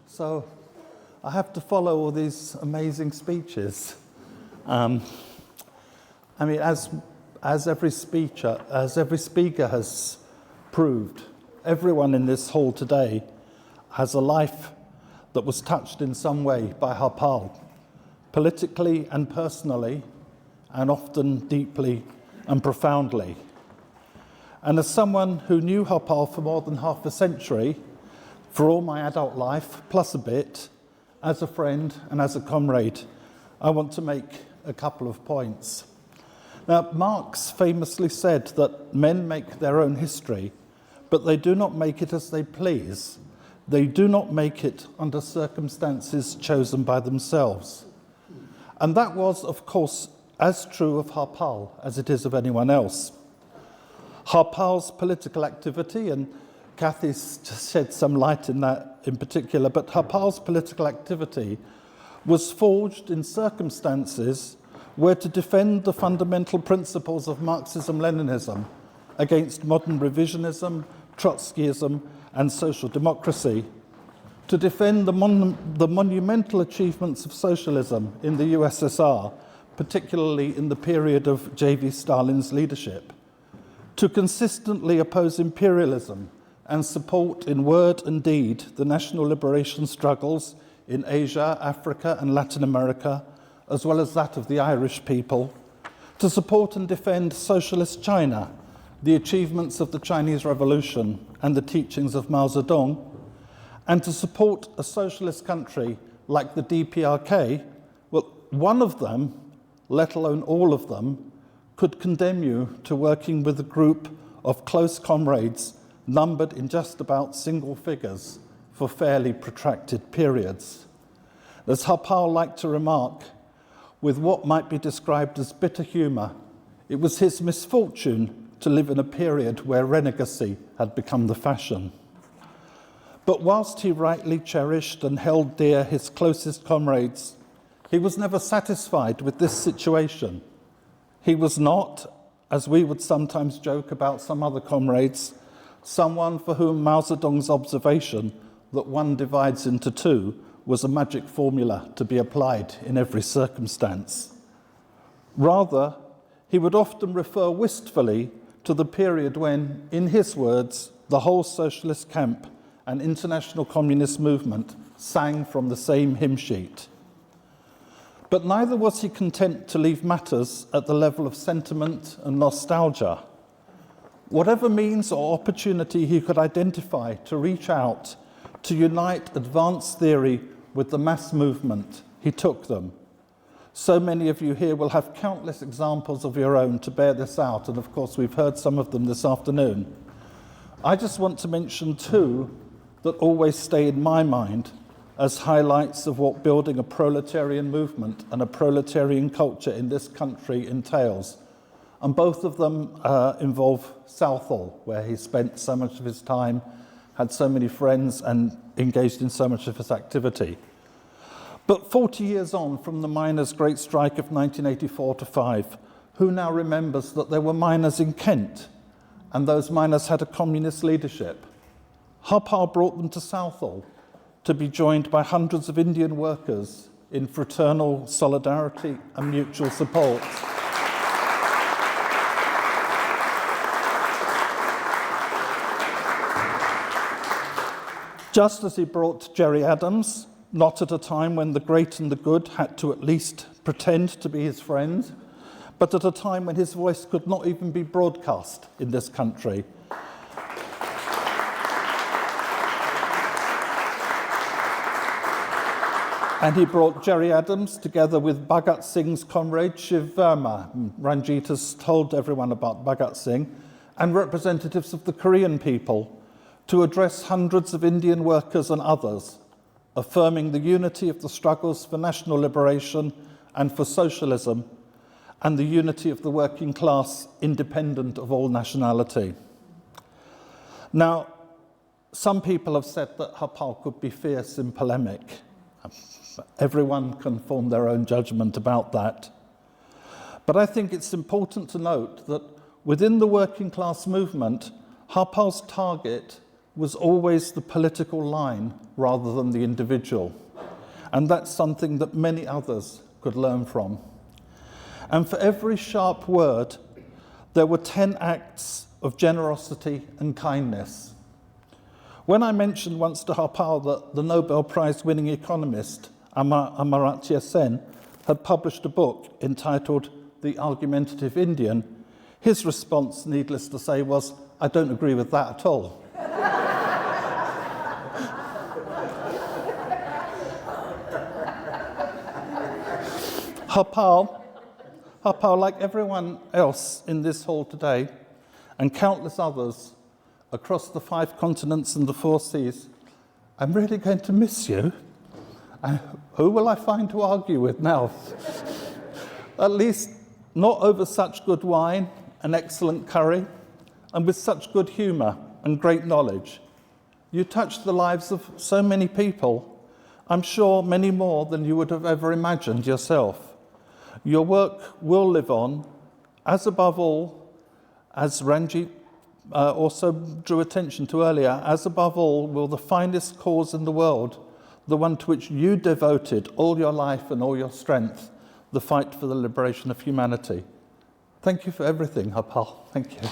So I have to follow all these amazing speeches. I mean, as every speaker has proved, everyone in this hall today has a life that was touched in some way by Harpal, politically and personally, and often deeply and profoundly. And as someone who knew Harpal for more than half a century, for all my adult life, plus a bit, as a friend and as a comrade, I want to make a couple of points. Now, Marx famously said that men make their own history, but they do not make it as they please. They do not make it under circumstances chosen by themselves. And that was, of course, as true of Harpal as it is of anyone else. Harpal's political activity, and Kathy's just shed some light in that in particular, but Harpal's political activity was forged in circumstances where to defend the fundamental principles of Marxism-Leninism against modern revisionism, Trotskyism, and social democracy, to defend the monumental achievements of socialism in the USSR, particularly in the period of J.V. Stalin's leadership, to consistently oppose imperialism and support in word and deed the national liberation struggles in Asia, Africa, and Latin America, as well as that of the Irish people, to support and defend Socialist China, the achievements of the Chinese Revolution and the teachings of Mao Zedong, and to support a socialist country like the DPRK. Well, one of them, let alone all of them, could condemn you to working with a group of close comrades numbered in just about single figures for fairly protracted periods. As Harpal liked to remark, with what might be described as bitter humour, it was his misfortune to live in a period where renegacy had become the fashion. But whilst he rightly cherished and held dear his closest comrades, he was never satisfied with this situation. He was not, as we would sometimes joke about some other comrades, someone for whom Mao Zedong's observation that one divides into two was a magic formula to be applied in every circumstance. Rather, he would often refer wistfully to the period when, in his words, the whole socialist camp and international communist movement sang from the same hymn sheet. But neither was he content to leave matters at the level of sentiment and nostalgia. Whatever means or opportunity he could identify to reach out, to unite advanced theory with the mass movement, he took them. So many of you here will have countless examples of your own to bear this out, and of course we've heard some of them this afternoon. I just want to mention two that always stay in my mind as highlights of what building a proletarian movement and a proletarian culture in this country entails. And both of them involve Southall, where he spent so much of his time, had so many friends, and engaged in so much of his activity. But 40 years on from the miners' Great Strike of 1984-5, who now remembers that there were miners in Kent, and those miners had a communist leadership? Harpal brought them to Southall to be joined by hundreds of Indian workers in fraternal solidarity and mutual support. Just as he brought Gerry Adams, not at a time when the great and the good had to at least pretend to be his friend, but at a time when his voice could not even be broadcast in this country. And he brought Gerry Adams together with Bhagat Singh's comrade Shiv Verma. Ranjit has told everyone about Bhagat Singh, and representatives of the Korean people to address hundreds of Indian workers and others, affirming the unity of the struggles for national liberation and for socialism, and the unity of the working class independent of all nationality. Now, some people have said that Harpal could be fierce in polemic. Everyone can form their own judgment about that. But I think it's important to note that within the working class movement, Harpal's target was always the political line rather than the individual. And that's something that many others could learn from. And for every sharp word, there were 10 acts of generosity and kindness. When I mentioned once to Harpal that the Nobel Prize-winning economist Amartya Sen had published a book entitled The Argumentative Indian, his response, needless to say, was, "I don't agree with that at all." Harpal, like everyone else in this hall today, and countless others across the 5 continents and the 4 seas, I'm really going to miss you. Who will I find to argue with now? At least not over such good wine and excellent curry, and with such good humour and great knowledge. You touched the lives of so many people, I'm sure many more than you would have ever imagined yourself. Your work will live on, as above all, as Ranjit also drew attention to earlier, as above all will the finest cause in the world, the one to which you devoted all your life and all your strength, the fight for the liberation of humanity. Thank you for everything, Harpal. Thank you.